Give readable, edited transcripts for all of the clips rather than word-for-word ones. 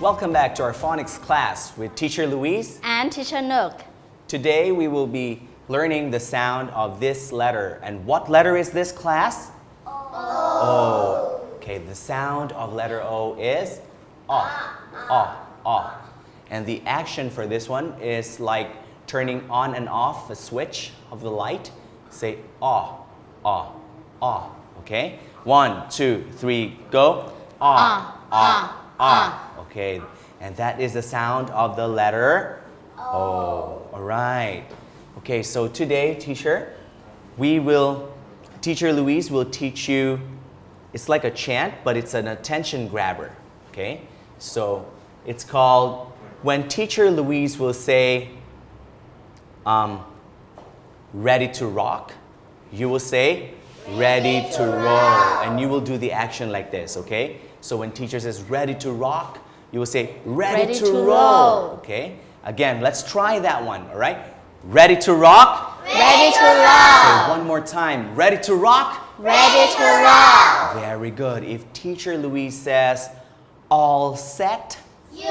Welcome back to our phonics class with teacher Louise and teacher Nook. Today we will be learning the sound of this letter. And what letter is this, class? O. Okay, the sound of letter O is O. And the action for this one is like turning on and off a switch of the light. Say O. Okay? 1, 2, 3, go. Okay, and that is the sound of the letter O. Alright. Okay, so today, teacher Louise will teach you, it's like a chant, but it's an attention grabber. Okay? So it's called, when teacher Louise will say, ready to rock, you will say, ready to roll. And you will do the action like this, okay? So when teacher says, ready to rock, you will say, ready to roll. Okay? Again, let's try that one, all right? Ready to rock? Ready to rock. Okay, one more time. Ready to rock? Ready to rock. Very good. If teacher Louise says, all set? You bet.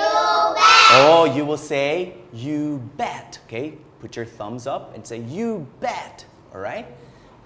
Oh, you will say, you bet. Okay? Put your thumbs up and say, you bet. All right?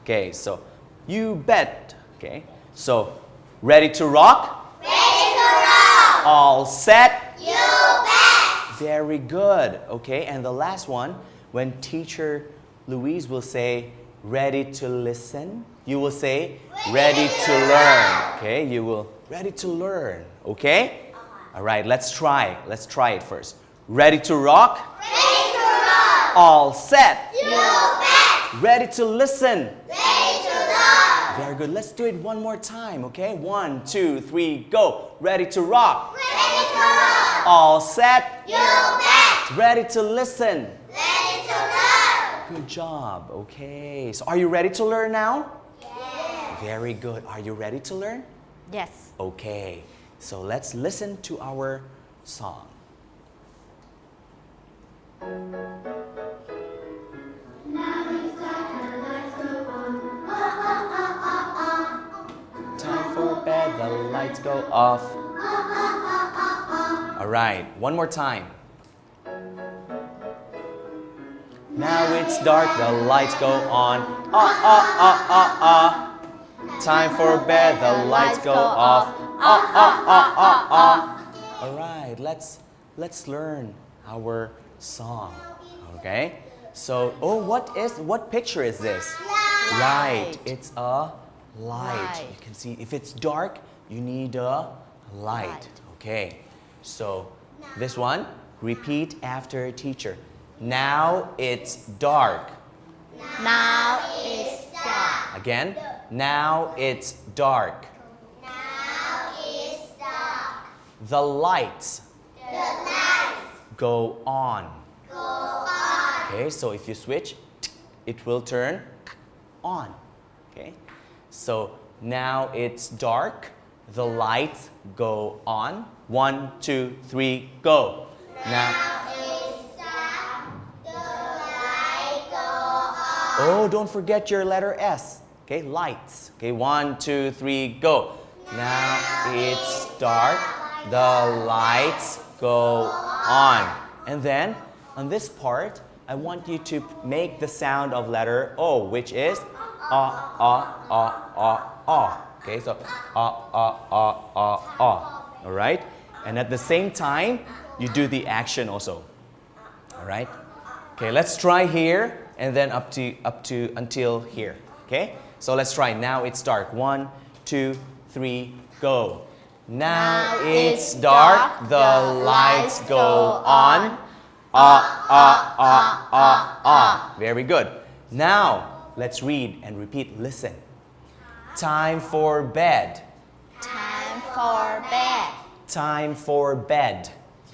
Okay, so, you bet. Okay? So, ready to rock? Ready to rock. All set? You bet. Very good. Okay, and the last one, when teacher Louise will say, ready to listen, you will say, ready to learn. Okay, you will, ready to learn. Okay? All right, let's try. Let's try it first. Ready to rock? Ready to rock. All set? You bet. Ready to listen? Ready to learn. Very good. Let's do it one more time, okay? 1, 2, 3, go. Ready to rock? Ready to rock. All set? You bet. Ready to listen? Ready to learn. Good job. Okay. So are you ready to learn now? Yes. Very good. Are you ready to learn? Yes. Okay. So let's listen to our song. Time for bed, the lights go off. All right, one more time. Now it's dark, the lights go on. Time for bed, the lights go off. All right, let's learn our song. Okay? So, what picture is this? Light. It's a light. You can see if it's dark, you need a light. Okay. So, this one, repeat after teacher. Now it's dark. Now it's dark. Again, now it's dark. Now it's dark. The lights The lights go on. go on. Okay, so if you switch, it will turn on. Okay, so now it's dark. The lights go on. 1, 2, 3, go. Now. It's dark. The light go on. Oh, don't forget your letter S. Okay, lights. Okay, 1, 2, 3, go. Now it's dark. The lights go on. And then on this part, I want you to make the sound of letter O, which is Okay, so All right? And at the same time, you do the action also. All right? Okay, let's try here and then up to until here. Okay? So let's try. Now it's dark. 1, 2, 3, go. Now it's dark. The lights go on. Very good. Now let's read and repeat. Listen. Time for bed. Time for bed. Time for bed.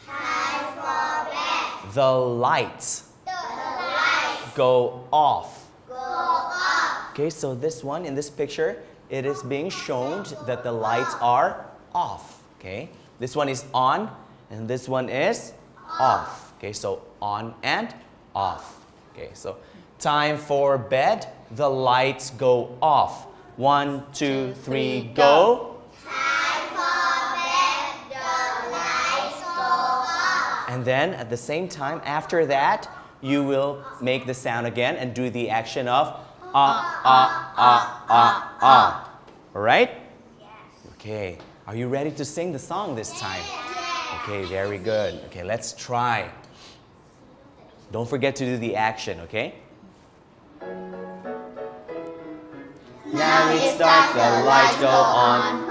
Time for bed. The lights The lights go off. go off. Okay, so this one in this picture, it is being shown that the lights are off. Okay, this one is on and this one is off. Okay, so on and off. Okay, so time for bed, the lights go off. 1, 2, 3, go. Time for bed. The lights go And then at the same time, after that, you will make the sound again and do the action of Alright? Okay. Are you ready to sing the song this time? Okay, very good. Okay, let's try. Don't forget to do the action, okay? Now it's dark, the lights go on.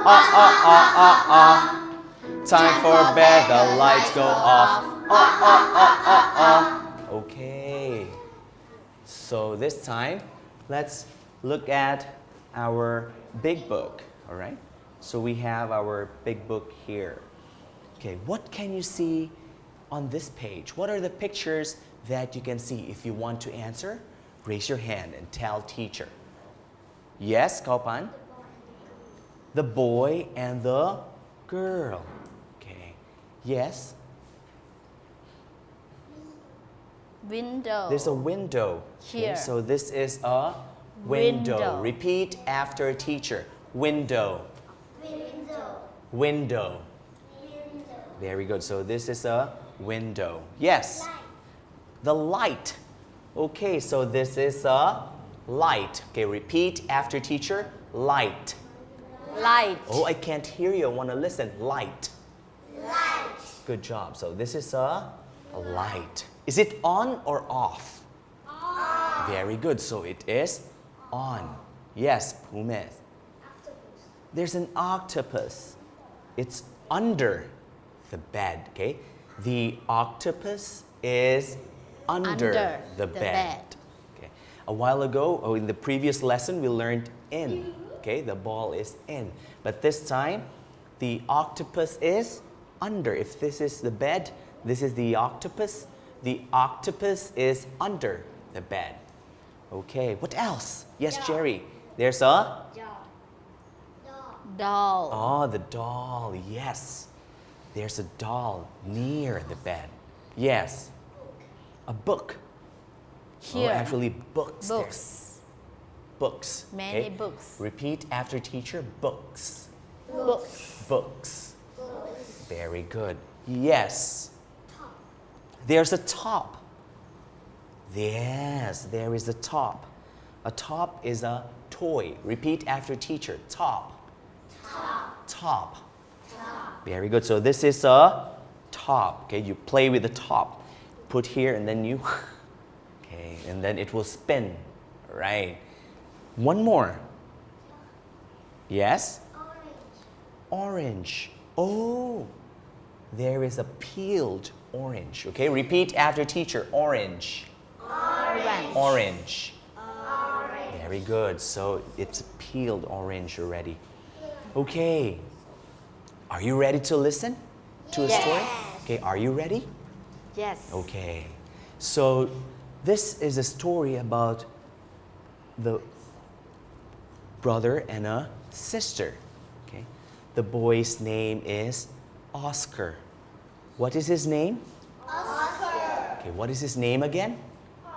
Time for bed, the lights go off. Okay. So this time, let's look at our big book, all right? So we have our big book here. Okay, what can you see on this page? What are the pictures that you can see? If you want to answer, raise your hand and tell teacher. Yes, Kaupan? The boy and the girl. Okay. Yes? Window. There's a window. Here. Okay, so this is a window. Window. Repeat after teacher. Window. Window. Very good. So this is a window. Yes. The light. Okay, so this is a light. Okay, repeat after teacher. Light. Light. Oh, I can't hear you. I want to listen. Light. Good job. So this is a light. Is it on or off? Very good. So it is on. Yes, Pumet. There's an octopus. It's under the bed, okay? The octopus is under the bed. Okay. A while ago, in the previous lesson, we learned in, okay? The ball is in. But this time, the octopus is under. If this is the bed, this is the octopus. The octopus is under the bed. Okay, what else? Yes, Jerry. There's a? Doll. Oh, the doll, yes. There's a doll near the bed. Yes. A book. Here. Oh, actually, books. There's Books. books. Many okay? books. Repeat after teacher. Books. Books. Books. Very good. Yes. There's a top. Yes, there is a top. A top is a toy. Repeat after teacher. Top. Top. Very good. So this is a top. Okay, you play with the top. Put here and then you, okay, and then it will spin. Right. One more. Yes? Orange. Oh, there is a peeled orange. Okay, repeat after teacher. Orange. Orange. Very good. So it's peeled orange already. Okay. Are you ready to listen to a story? Okay, are you ready? Yes. Okay. So this is a story about the brother and a sister. Okay. The boy's name is Oscar. What is his name? Oscar. Okay, what is his name again?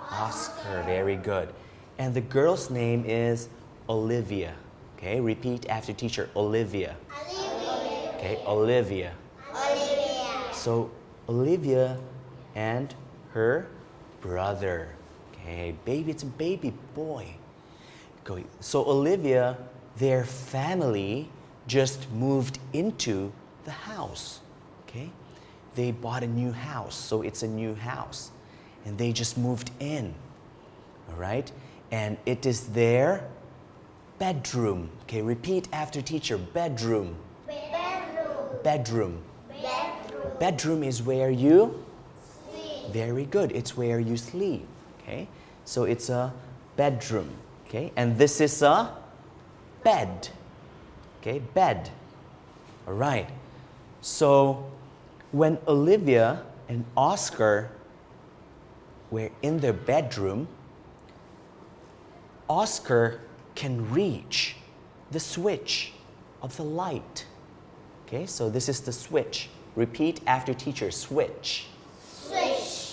Oscar. Very good. And the girl's name is Olivia. Okay, repeat after teacher. Olivia. Okay, Olivia. So Olivia and her brother. Okay, baby, it's a baby boy. So Olivia, their family just moved into the house. Okay, they bought a new house, so it's a new house, and they just moved in. All right, and it is their bedroom. Okay, repeat after teacher. Bedroom. Bedroom. Bedroom is where you sleep. Very good. It's where you sleep. Okay, so it's a bedroom. Okay, and this is a bed. Okay, bed. All right. So when Olivia and Oscar were in their bedroom, Oscar can reach the switch of the light. Okay, so this is the switch. Repeat after teacher. Switch.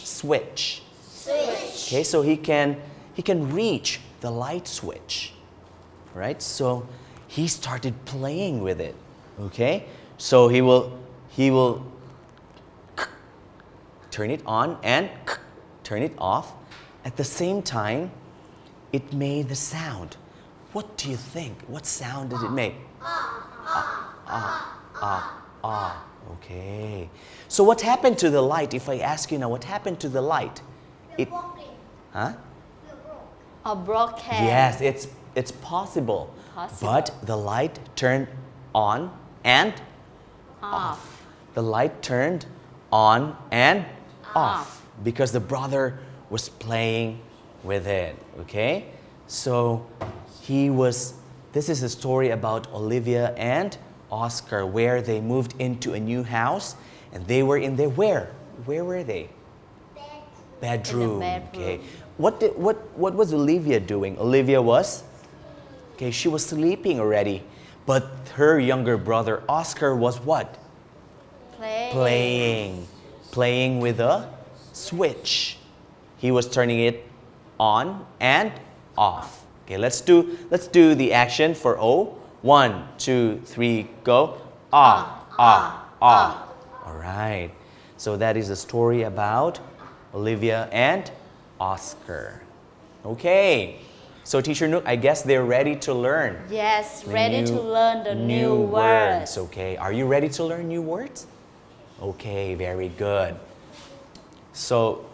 Switch. Okay, so he can reach the light switch. Right? So he started playing with it. Okay? So he will turn it on and turn it off. At the same time, it made the sound. What do you think? What sound did it make? Okay. So what happened to the light? If I ask you now, what happened to the light? It, huh? or broken Yes, it's possible. But the light turned on and off. The light turned on and off because the brother was playing with it. Okay? So this is a story about Olivia and Oscar where they moved into a new house and they were in their where were they? Bedroom. Okay. What was Olivia doing? Olivia was she was sleeping already, but her younger brother Oscar was what? Playing with a switch. He was turning it on and off. Okay, let's do the action for O. 1, 2, 3, go. All right. So that is a story about Olivia and Oscar. Okay. So Teacher Nook, I guess they're ready to learn. Yes, ready to learn the new words. Okay. Are you ready to learn new words? Okay, very good. So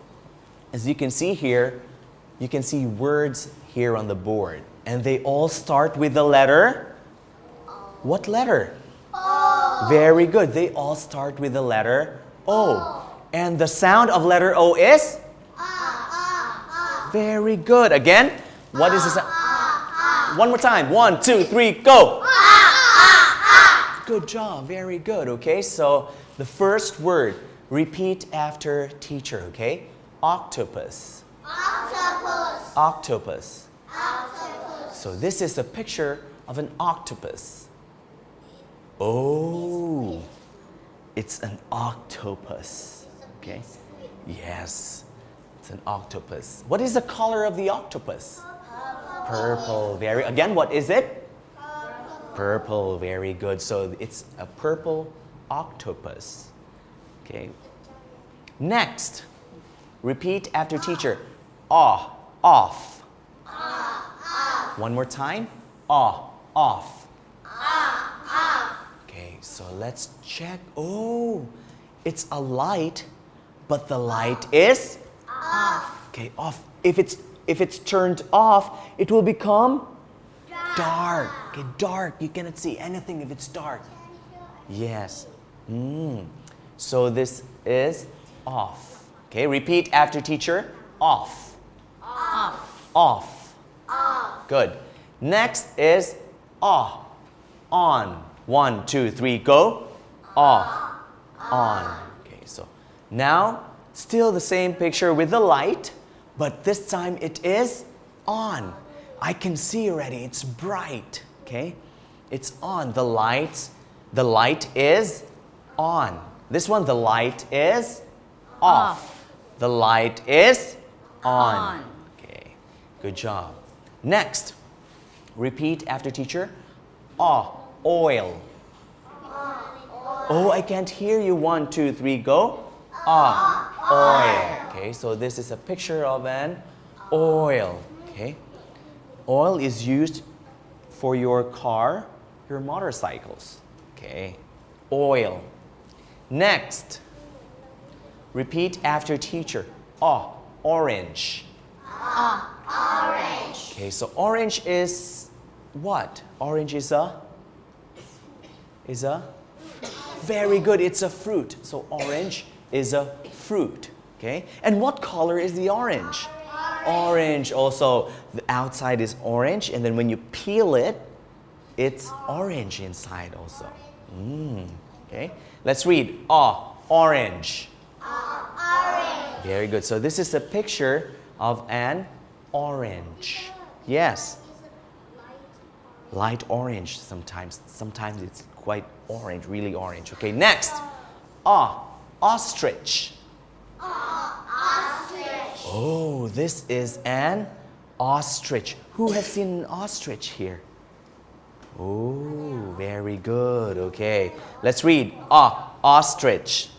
as you can see here, you can see words here on the board. And they all start with the letter. What letter? O. Very good. They all start with the letter O. And the sound of letter O is? Very good. Again, what is the sound? One more time. 1, 2, 3, go. Good job. Very good. Okay, so the first word, repeat after teacher, okay? Octopus. Octopus. So this is a picture of an octopus. Oh, it's an octopus. Okay. Yes, it's an octopus. What is the color of the octopus? Purple. Again, what is it? Purple. Very good. So it's a purple octopus. Okay. Next, repeat after teacher. Off. One more time. Off. Okay, so let's check. Oh, it's a light, but the light is off. Okay, off. If it's turned off, it will become dark. Okay, dark. You cannot see anything if it's dark. Yes. So this is off. Okay, repeat after teacher. Off. Good. Next is on. 1, 2, 3, go. On. Okay, so now still the same picture with the light, but this time it is on. I can see already, it's bright. Okay, it's on. The light is on. This one, the light is off. The light is on. Okay, good job. Next, repeat after teacher. Oil. Oh, I can't hear you. 1, 2, 3, go. Oil. Okay, so this is a picture of an oil. Okay, oil is used for your car, your motorcycles. Okay, oil. Next, repeat after teacher. Orange. Orange. Okay, so orange is what? Orange is a very good. It's a fruit. So orange is a fruit. Okay, and what color is the orange? Orange. Also, the outside is orange, and then when you peel it, it's orange inside also. Okay, let's read. Orange. Orange. Very good. So this is a picture of an orange. Yes. Light orange sometimes. Sometimes it's quite orange, really orange. Okay, next. Ostrich. Ostrich. Oh, this is an ostrich. Who has seen an ostrich here? Oh, very good. Okay, let's read. Ostrich.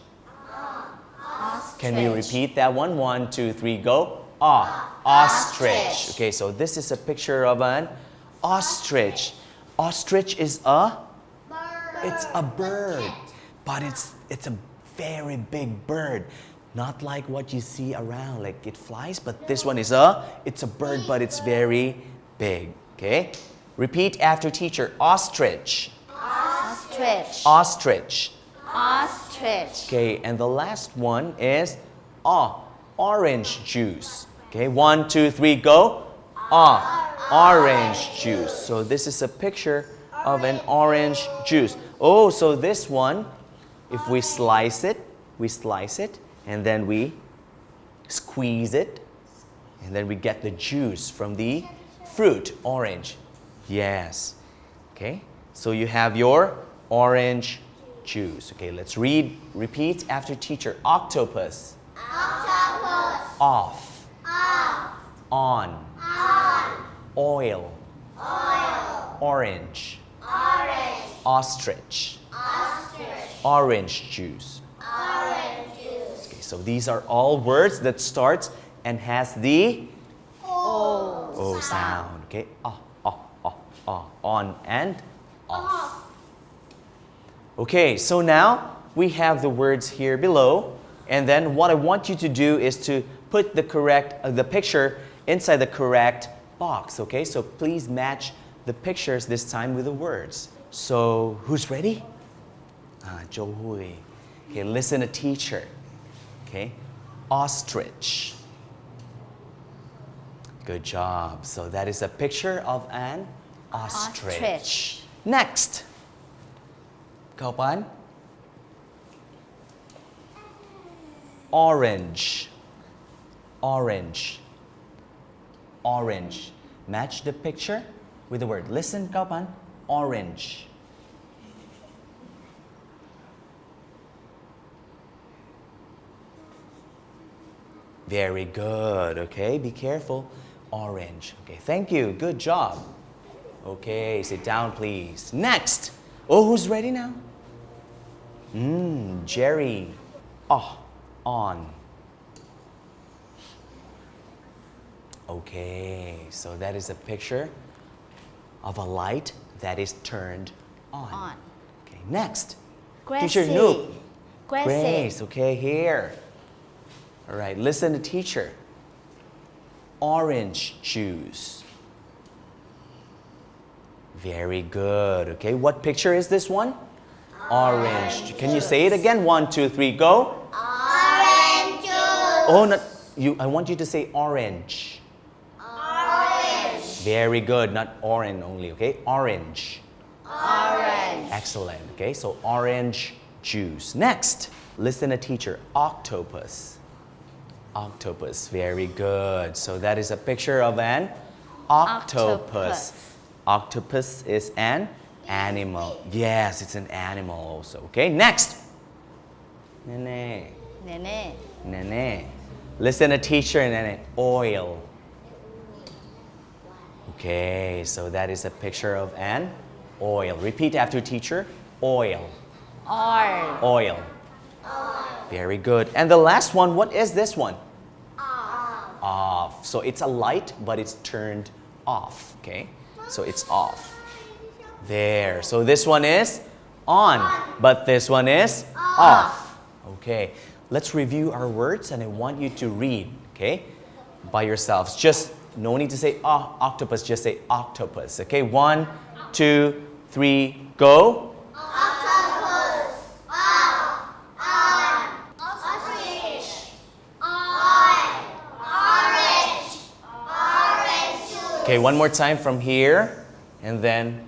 Okay, Can we repeat that one? 1, 2, 3, go. Ostrich. Okay, so this is a picture of an ostrich. Ostrich is it's a bird, but it's a very big bird. Not like what you see around, like it flies, but this one is it's a bird, but it's very big. Okay, repeat after teacher. Ostrich. Ostrich. Ostrich. Ostrich. Okay, and the last one is orange juice. Okay, 1, 2, 3, go. Orange juice. So this is a picture of an orange juice. Oh, so this one, if we slice it, and then we squeeze it, and then we get the juice from the fruit, orange. Yes. Okay, so you have your orange juice. Okay, let's repeat after teacher. Octopus. Octopus. Off. On. Oil. Orange. Ostrich. Orange juice. Okay, so these are all words that starts and has the O sound. Okay, on and off. Okay, so now we have the words here below, and then what I want you to do is to put the picture inside the correct box. Okay, so please match the pictures this time with the words. So who's ready? Joe Hui. Okay, listen to teacher. Okay, ostrich. Good job. So that is a picture of an ostrich. Next. Kaupan. Orange. Orange. Orange. Match the picture with the word. Listen, Kaupan. Orange. Very good. Okay, be careful. Orange. Okay, thank you. Good job. Okay, sit down, please. Next. Oh, who's ready now? Jerry. On. Okay, so that is a picture of a light that is turned on. Okay, next. Teacher Nook. Grace. Okay, here. All right, listen to teacher. Orange juice. Very good. Okay, what picture is this one? Orange. Can you say it again? 1, 2, 3, go. Orange juice. Oh, not you. I want you to say orange. Orange. Very good. Not orange only. Okay, orange. Orange. Excellent. Okay, so orange juice. Next, listen to teacher. Octopus. Octopus. Very good. So that is a picture of an octopus. Octopus is an animal. Yes, it's an animal also. Okay, next. Nene. Nene. Listen to teacher. Nene. Oil. Okay, so that is a picture of an oil. Repeat after teacher. Oil. Oil. Very good. And the last one, what is this one? Off. So it's a light, but it's turned off. Okay, so it's off. There. So this one is on, but this one is off. Okay, let's review our words, and I want you to read, okay, by yourselves. Just no need to say octopus, just say octopus. Okay, 1, 2, 3, go. Okay, one more time from here, and then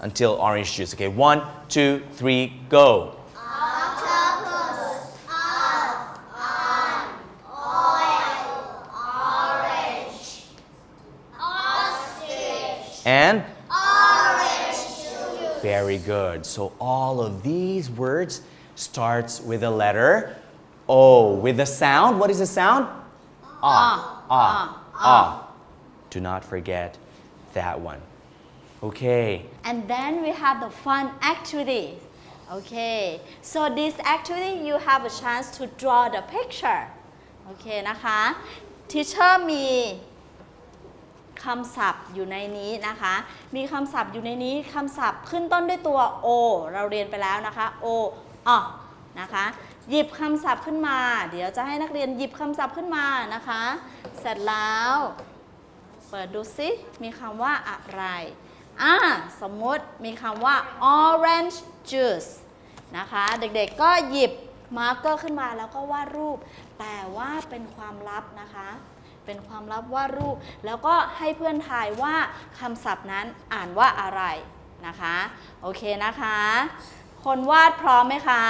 until orange juice. Okay, 1, 2, 3, go. Octopus, on, oil, orange, ostrich, And orange juice. very good. So all of these words starts with the letter O. With the sound, what is the sound? Do not forget that one. Okay. And then we have the fun activity. Okay, so this activity you have a chance to draw the picture. โอเคนะคะทีเชอร์มีคำศัพท์อยู่ในนี้นะคะมีคำศัพท์อยู่ในนี้คำศัพท์ขึ้นต้นด้วยตัว o เราเรียนไปแล้วนะคะ o นะคะหยิบคำศัพท์ขึ้นมาเดี๋ยวจะให้นักเรียนหยิบคำศัพท์ขึ้นมานะคะเสร็จแล้วเปิดดูซิมีคำว่าอะไรสมมติมีคำว่า orange juice นะคะเด็กๆก็หยิบมาร์กเกอร์ขึ้นมาแล้วก็วาดรูปแต่ว่าเป็นความลับนะคะเป็นความลับวาดรูปแล้วก็ให้เพื่อนทายว่าคำศัพท์นั้นอ่านว่าอะไรนะคะโอเคนะคะคนวาดพร้อมไหมคะ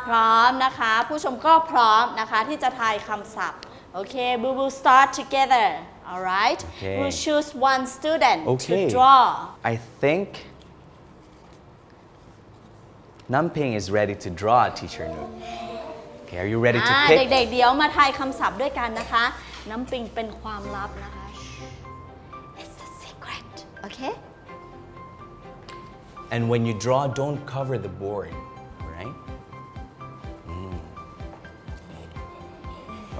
พร้อมนะคะผู้ชมก็พร้อมนะคะที่จะทายคำศัพท์โอเค we will start together alright we'll choose one student to draw I think Namping is ready to draw teacher Nu okay are you ready to pick เด็กๆเดี๋ยวมาทายคำศัพท์ด้วยกันนะคะน้ำปิงเป็นความลับนะคะ it's a secret okay and when you draw don't cover the board right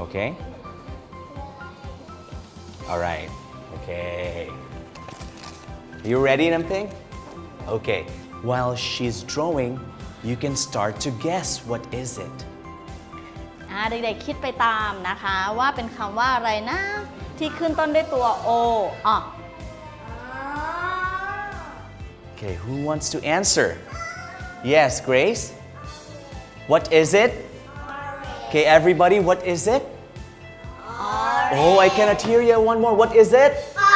okay all right okay are you ready Namping okay while she's drawing you can start to guess what is itเด็กๆคิดไปตามนะคะว่าเป็นคำว่าอะไรนะที่ขึ้นต้นด้วยตัว o okay who wants to answer yes Grace what is it okay everybody what is it oh I cannot hear you one more what is it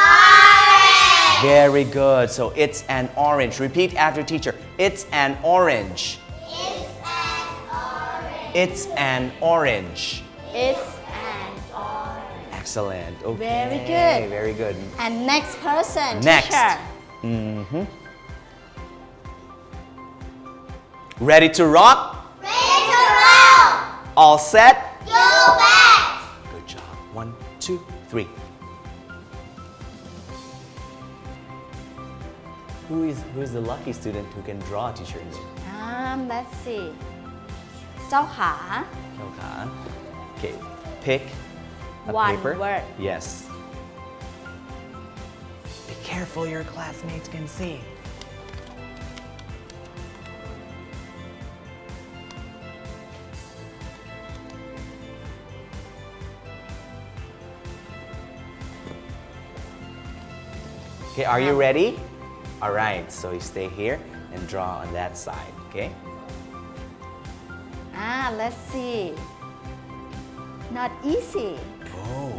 orange very good so it's an orange repeat after teacher it's an orange It's an orange. It's an orange. Excellent. Okay. Very good. Very good. And next person. Next. Teacher. Ready to rock? Ready to roll. All set? You bet. Good job. 1, 2, 3. Who is the lucky student who can draw teacher? Let's see. เจ้าขา Okay. Pick a One paper. word. Yes. Be careful, your classmates can see. Okay, are you ready? All right, so you stay here and draw on that side, okay? Let's see. Not easy. Oh.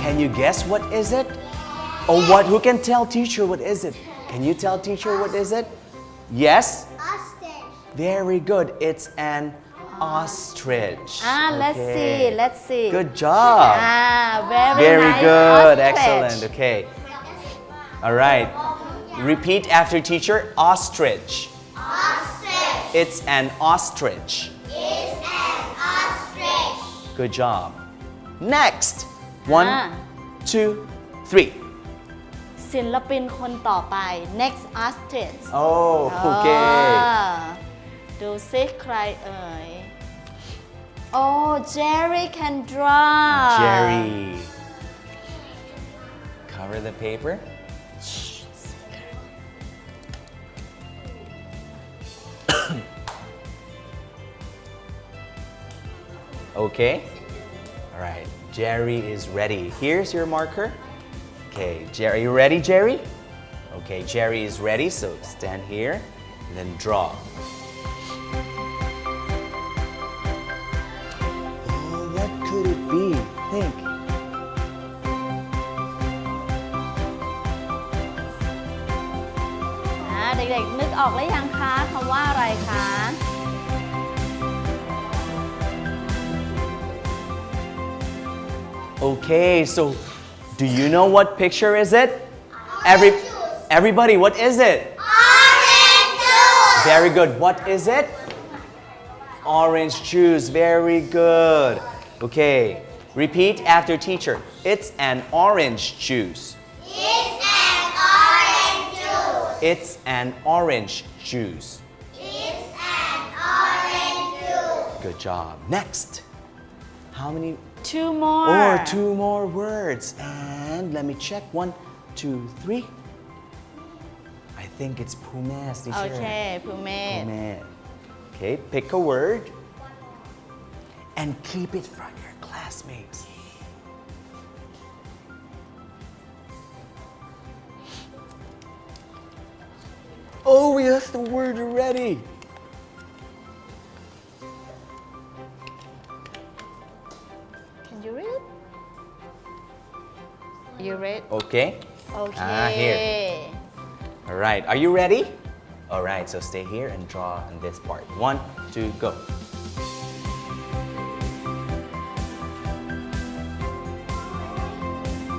Can you guess what is it? Or what? Who can tell teacher what is it? Can you tell teacher what is it? Yes? Ostrich. Very good. It's an ostrich. Let's see. Good job. Very nice. Good. Ostrich. Excellent. Okay. All right. Repeat after teacher. Ostrich. Ostrich. It's an ostrich. It's an ostrich. Good job. Next. 1, 2, 3. ศิลปินคนต่อไป next ostrich Oh, okay. ดูซิใครเอ่ย Oh Jerry can draw Jerry. Cover the paper. Okay. All right. Jerry is ready. Here's your marker. Okay, Jerry, are you ready, Jerry? Okay, Jerry is ready, so stand here and then draw. Oh, what could it be? Think. เด็กๆนึกออกแล้วยังคะคำว่าอะไรคะ Okay, so do you know what picture is it? Everybody, what is it? Orange juice. Very good. What is it? Orange juice. Very good. Okay. Repeat after teacher. It's an orange juice. It's an orange juice. It's an orange juice. It's an orange juice. Good job. Next. How many? 2 more. Or 2 more words. And let me check. 1, 2, 3. I think it's pumes, teacher. โอเคภูเมศ Pumes. Okay, pick a word and keep it from your classmates. Oh, we have the word already. Can you read? You read? Okay. Okay. Here. All right. Are you ready? All right. So stay here and draw on this part. 1, 2, go.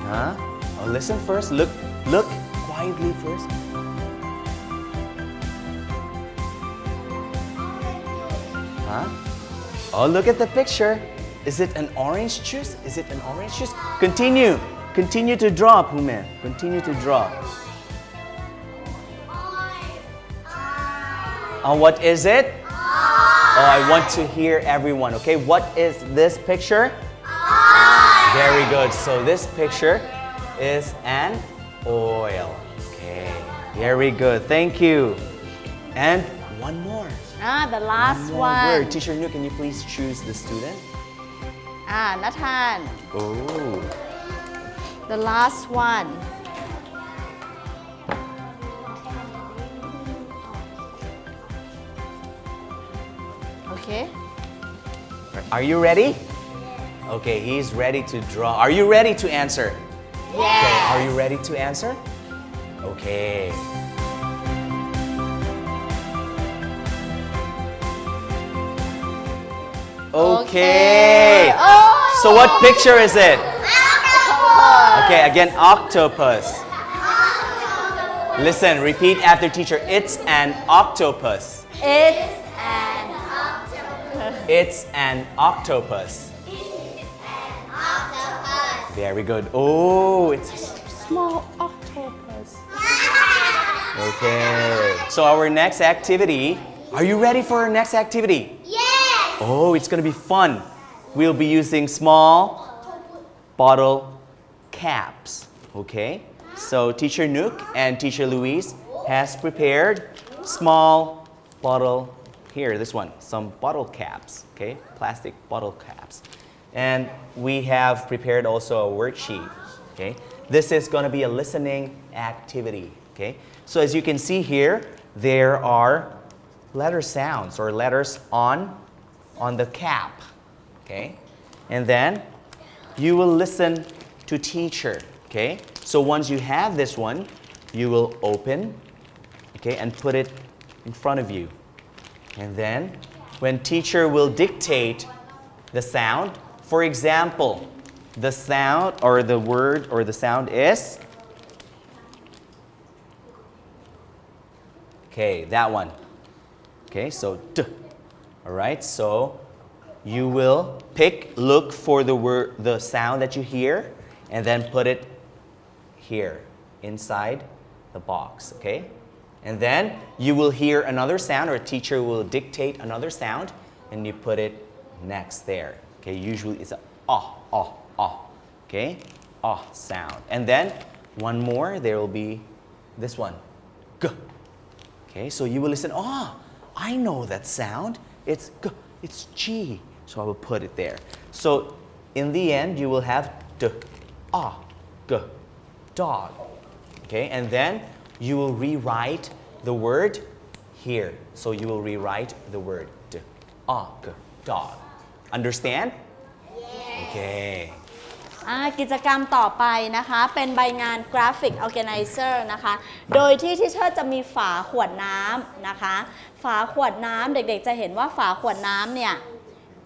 Huh? Oh, listen first. Look quietly first. Huh? Oh, look at the picture. Is it an orange juice? Is it an orange juice? Continue. Continue to draw, Pume. Continue to draw. Oh, what is it? Oh, I want to hear everyone. Okay, what is this picture? Very good. So this picture is an oil. Okay, very good. Thank you. And one more. The last One more one. word. Teacher Nu, can you please choose the student? นัทาน Oh. The last one. Okay. Are you ready? Okay, he's ready to draw. Are you ready to answer? Okay, are you ready to answer? Okay. Okay. Oh. So what picture is it? Okay, again, octopus. Listen, repeat after teacher. It's an octopus. It's It's an octopus. Very good. Oh, it's a small octopus. Okay. So our next activity. Are you ready for our next activity? Yes. Oh, it's gonna be fun. We'll be using small bottle caps. Okay. So Teacher Nook and Teacher Louise has prepared small bottle. Here, this one, some bottle caps, okay? Plastic bottle caps. And we have prepared also a worksheet, okay? This is gonna be a listening activity, okay? So as you can see here, there are letter sounds or letters on the cap, okay? And then you will listen to teacher, okay? So once you have this one, you will open, okay, and put it in front of you. And then when teacher will dictate the sound, for example, the sound or the word or the sound is, okay, that one. Okay, so D. All right, so you will look for the word, the sound that you hear, and then put it here inside the box, okay? And then you will hear another sound, or a teacher will dictate another sound, and you put it next there. Okay, usually it's a okay, sound. And then one more, there will be this one, G. Okay, so you will listen, I know that sound. It's G, it's G. So I will put it there. So in the end, you will have D, G, dog. Okay, and then you will rewrite the word here. So you will rewrite the word D, G, dog. Understand? Yes. Okay. กิจกรรมต่อไปนะคะเป็นใบงาน Graphic Organizer นะคะโดยที่ที่เชอร์จะมีฝาขวดน้ำนะคะฝาขวดน้ำเด็กๆจะเห็นว่าฝาขวดน้ำเนี่ย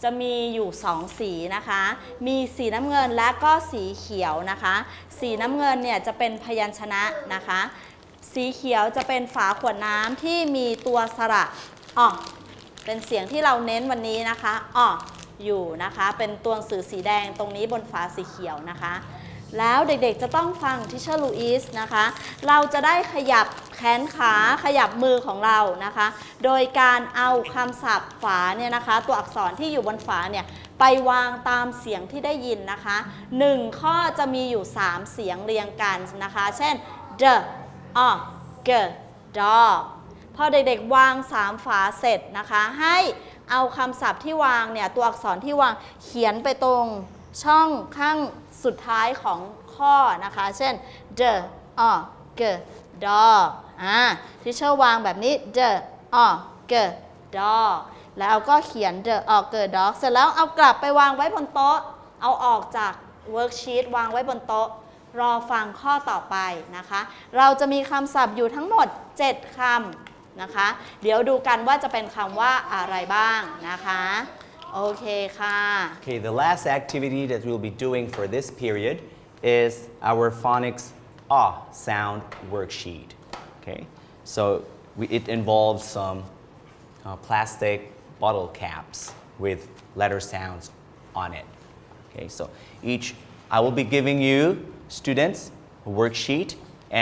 จะมีอยู่2สีนะคะมีสีน้ำเงินและก็สีเขียวนะคะสีน้ำเงินเนี่ยจะเป็นพยัญชนะนะคะสีเขียวจะเป็นฝาขวดน้ำที่มีตัวสระเป็นเสียงที่เราเน้นวันนี้นะคะ อยู่นะคะเป็นตัวหนังสือสีแดงตรงนี้บนฝาสีเขียวนะคะแล้วเด็กๆจะต้องฟังทิเชอร์ลูอิสนะคะเราจะได้ขยับแขนขาขยับมือของเรานะคะโดยการเอาคำศัพท์ฝาเนี่ยนะคะตัวอักษรที่อยู่บนฝาเนี่ยไปวางตามเสียงที่ได้ยินนะคะ1ข้อจะมีอยู่3เสียงเรียงกันนะคะเช่น the g dog พอเด็กๆวาง3ฝาเสร็จนะคะให้เอาคำศัพท์ที่วางเนี่ยตัวอักษรที่วางเขียนไปตรงช่องข้างสุดท้ายของข้อนะคะเช่น the g dog ที่เชอร์วางแบบนี้ the g dog แล้วก็เขียน the g dog เสร็จแล้วเอากลับไปวางไว้บนโต๊ะเอาออกจากเวิร์กชีตวางไว้บนโต๊ะรอฟังข้อต่อไปนะคะเราจะมีคำศัพท์อยู่ทั้งหมด7คำนะคะเดี๋ยวดูกันว่าจะเป็นคำว่าอะไรบ้างนะคะโอเคค่ะ Okay, the last activity that we'll be doing for this period is our phonics sound worksheet. Okay, so it involves some plastic bottle caps with letter sounds on it. Okay, so I will be giving you students a worksheet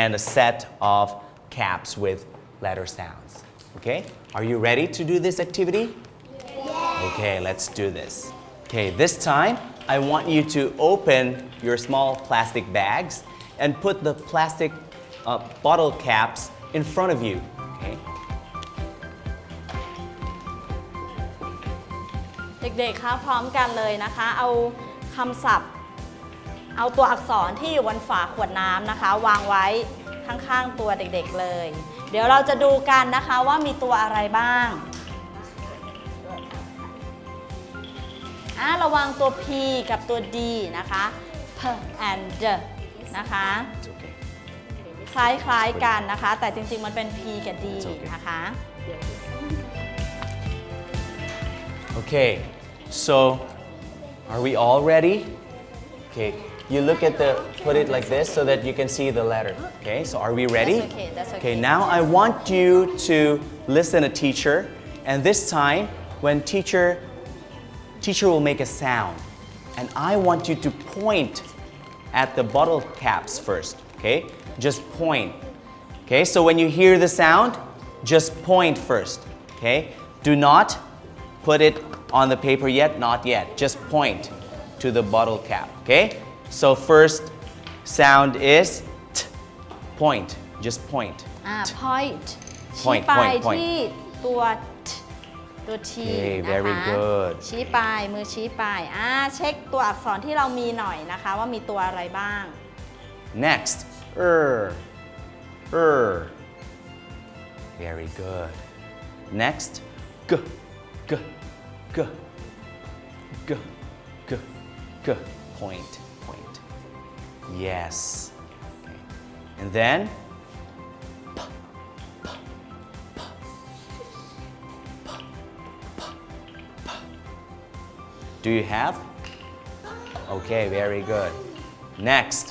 and a set of caps with letter sounds. Okay, are you ready to do this activity? Okay, let's do this. Okay, this time I want you to open your small plastic bags and put the plastic bottle caps in front of you. Okay. เด็กๆคะพร้อมกันเลยนะคะเอาคำศัพท์เอาตัวอักษรที่อยู่บนฝาขวดน้ำนะคะวางไว้ข้างๆตัวเด็กๆเลยเดี๋ยวเราจะดูกันนะคะว่ามีตัวอะไรบ้างระวังตัว P กับตัว D นะคะ P and D นะคะคล้ายๆกันนะคะแต่จริงๆมันเป็น P กับ D นะคะ Okay, so are we all ready? Okay, you look at put it like this so that you can see the letter. Okay, so are we ready? That's okay, that's okay. Okay, now I want you to listen to teacher, and this time when teacher will make a sound, and I want you to point at the bottle caps first. Okay, just point. Okay, so when you hear the sound, just point first. Okay, do not put it on the paper yet, not yet. Just point to the bottle cap. Okay, so first sound is t. Point. Just point. point ชี้ Point, ไป point, ที่ตัว t ตัว T Okay, นะคะ very good. ชี้ไปมือชี้ไปเช็คตัวอักษรที่เรามีหน่อยนะคะว่ามีตัวอะไรบ้าง Next, very good. Next, g, g, g, g, g, g. Point, point. Yes. Okay. And then, p, p, p, p, p, p. Do you have? Okay, very good. Next,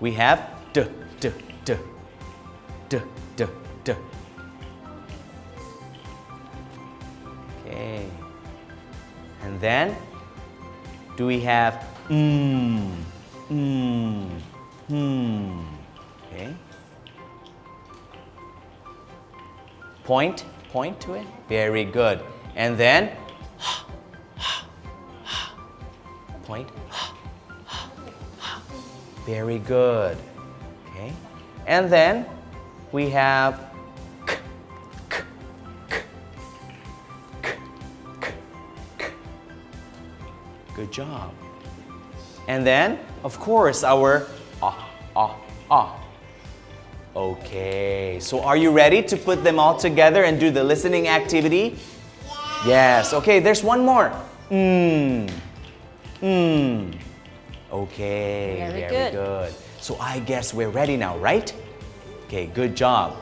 we have d, d, d, d, d, d. Okay. And then, do we have Okay. Point to it. Very good. And then, point. Very good. Okay. And then we have k, k, k, k, k, k. Good job. And then, of course, our Okay. So are you ready to put them all together and do the listening activity? Yes. Okay, there's one more. Okay, Very good. So I guess we're ready now, right? Okay, good job.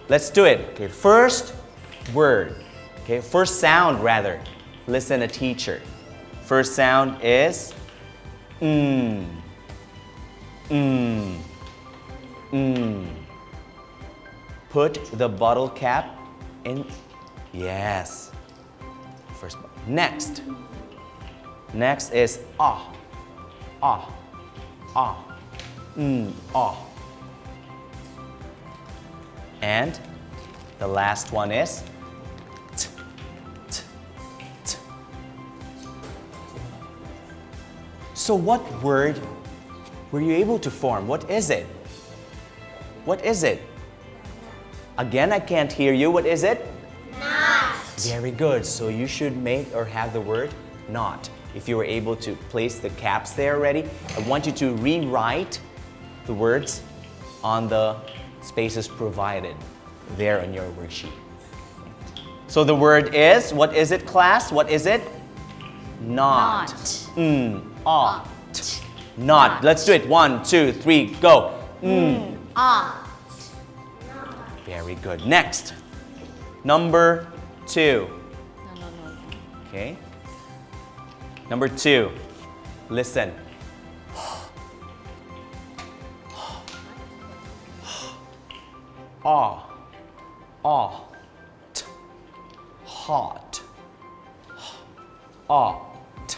Let's do it. Okay, first word. Okay, first sound rather. Listen to teacher. First sound is Put the bottle cap in. Yes. First. Next. Next is ah, ah, ah, ah. And the last one is t, t, t. So what word were you able to form? What is it? What is it? Again, I can't hear you. What is it? Not. Very good. So you should make or have the word not. If you were able to place the caps there already, I want you to rewrite the words on the spaces provided there on your worksheet. So the word is, what is it, class? What is it? Not. Not. Not. Let's do it. 1, 2, 3, go. Very good. Next. Number 2. No. Okay. Number 2. Listen. Ah. Ah. T. Hot. Ah. T.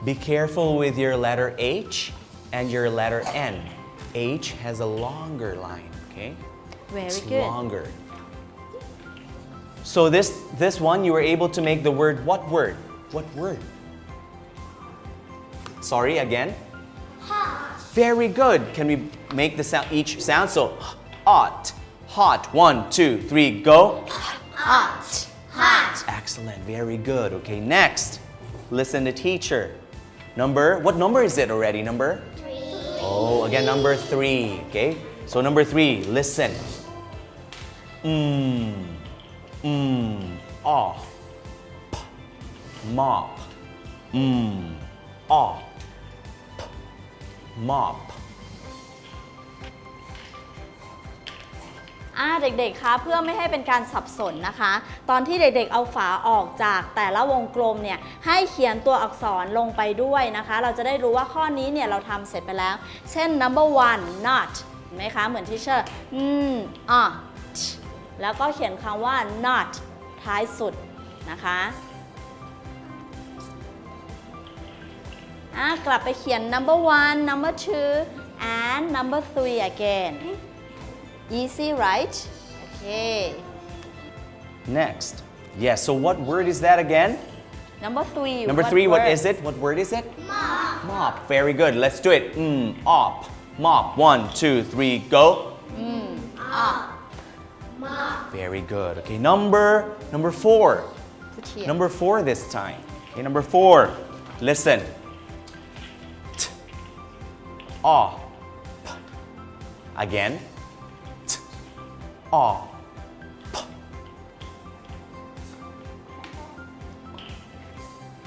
Be careful with your letter H and your letter N. H has a longer line, okay? Very It's good. longer. So this one, you were able to make the word, what word? What word? Sorry, again? Hot. Very good. Can we make the sound, each sound? So, hot, hot. 1, 2, 3, go. Hot. Hot. Excellent. Very good. Okay, next. Listen to teacher. What number is it already? Number? 3. Oh, again, number 3. Okay, so number 3, listen. Ah, p, mop. Ah, p, mop. เด็กๆ คะเพื่อไม่ให้เป็นการสับสนนะคะ ตอนที่เด็กๆ เอาฝาออกจากแต่ละวงกลมเนี่ยให้เขียนตัวอักษรลงไปด้วยนะคะ เราจะได้รู้ว่าข้อนี้เนี่ยเราทำเสร็จไปแล้ว เช่น number 1 not เห็นไหมคะ เหมือนที่เชอร์แล้วก็เขียนคำว่า not ท้ายสุดนะคะกลับไปเขียน number 1 number 2 and number 3 again Easy, right? Okay. Next. Yes, so what word is that again? Number 3. Number 3, what word? is it? What word is it? Mop. Mop. Very good. Let's do it. Op. Mop. 1, 2, 3, go. Mop. Very good. Okay, number 4. Put here. Number 4 this time. Okay, number 4. Listen. T. Ah. P. Again. T. Ah. P.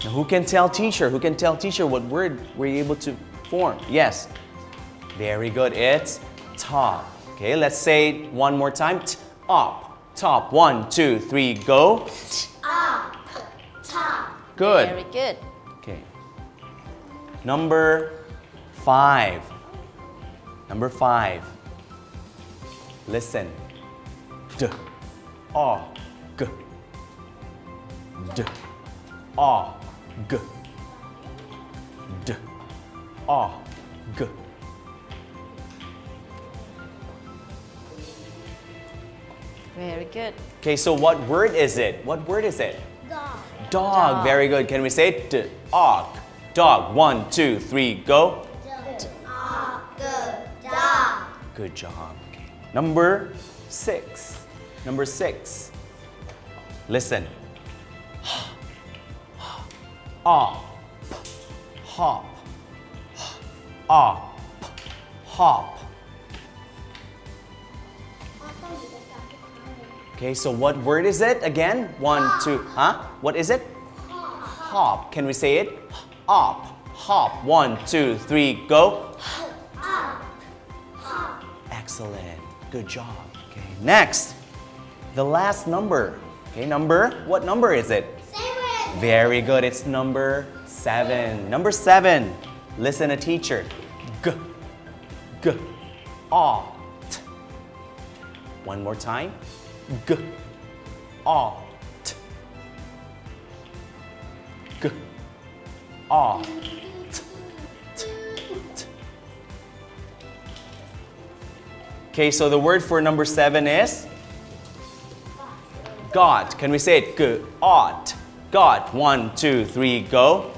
Now who can tell teacher? Who can tell teacher what word were you able to form? Yes. Very good. It's top. Okay, let's say it one more time. Top. Top. 1, 2, 3, go. Up. Top. Good. Very good. Okay. Number 5. Number 5. Listen. D. A. G. D. A. G. D. A. G. Very good. Okay, so what word is it? What word is it? Dog. Dog. Very good. Can we say it? Dog. Dog. 1, 2, 3, go. Good. Dog. Good job. Okay. Number 6. Number 6. Listen. Ah. Hop. Ah. Hop. Okay, so what word is it again? 1, 2, What is it? Hop. Can we say it? Hop. Hop. 1, 2, 3, go. Excellent. Good job. Okay, next. The last number. Okay, what number is it? 7. Very good. It's number 7. Number 7. Listen to teacher. G. G. A. T. One more time. G. A. T. G, A, T, T, T. Okay, so the word for number 7 is got. Can we say it? G, ought. Got. 1, 2, 3, go.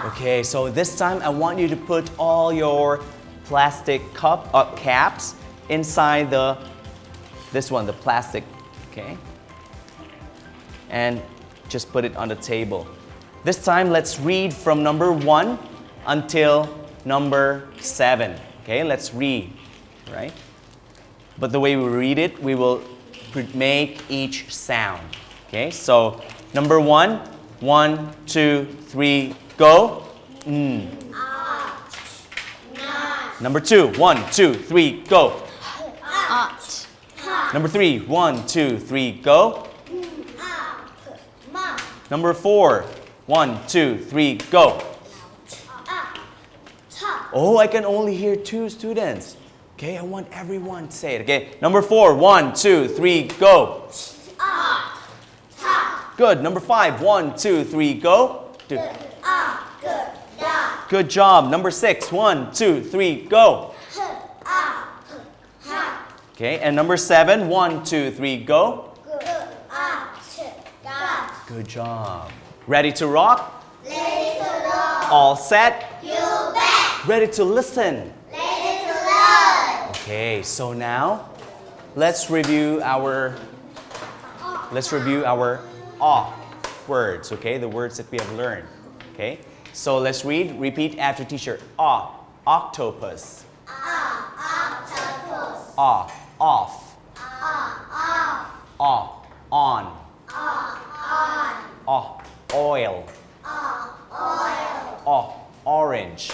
Okay, so this time I want you to put all your plastic caps inside this one, the plastic, okay? And just put it on the table. This time let's read from number 1 until number 7. Okay, let's read, right? But the way we read it, we will make each sound. Okay, so number 1, 1, 2, 3, go. Number 2, 1, 2, 3, go. Number 3, 1, 2, 3, go. Number 4, 1, 2, 3, go. Oh, I can only hear 2 students. Okay, I want everyone to say it. Okay, number 4, 1, 2, 3, go. Good. Number 5, 1, 2, 3, go. Good job. Number 6, 1, 2, 3, go. Okay, and number 7, 1, 2, 3, go. Good job. Ready to rock? Ready to rock. All set? You bet. Ready to listen? Ready to learn. Okay, so now let's review our words, okay? The words that we have learned. Okay? So let's repeat after teacher. Octopus. Octopus. Off. Off. On. On. Oil. Oil. Orange.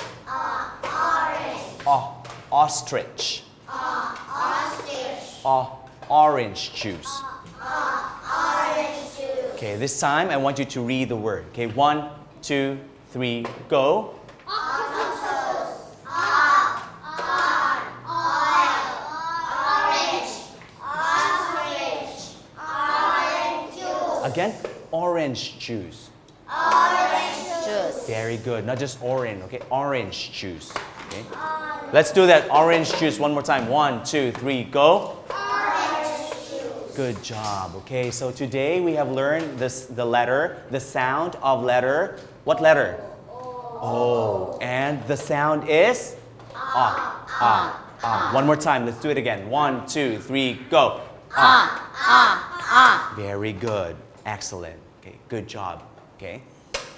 Orange. Ostrich. Ostrich. Orange juice. Orange juice. Okay, this time I want you to read the word. Okay, 1, 2, 3, go. Octopus. On. Oil. Orange. Ostrich. Orange juice. Again, orange juice. Orange juice. Very good. Not just orange, okay? Orange juice. Okay? Let's do that. Orange juice one more time. 1, 2, 3, go. Orange juice. Good job. Okay, so today we have learned the sound of letter. What letter? O. And the sound is? One more time. Let's do it again. 1, 2, 3, go. Very good. Excellent. Okay, good job. Okay.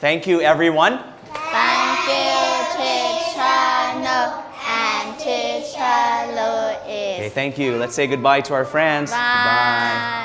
Thank you, everyone. Thank you, teacher No and teacher Louis. Okay, thank you. Let's say goodbye to our friends. Bye.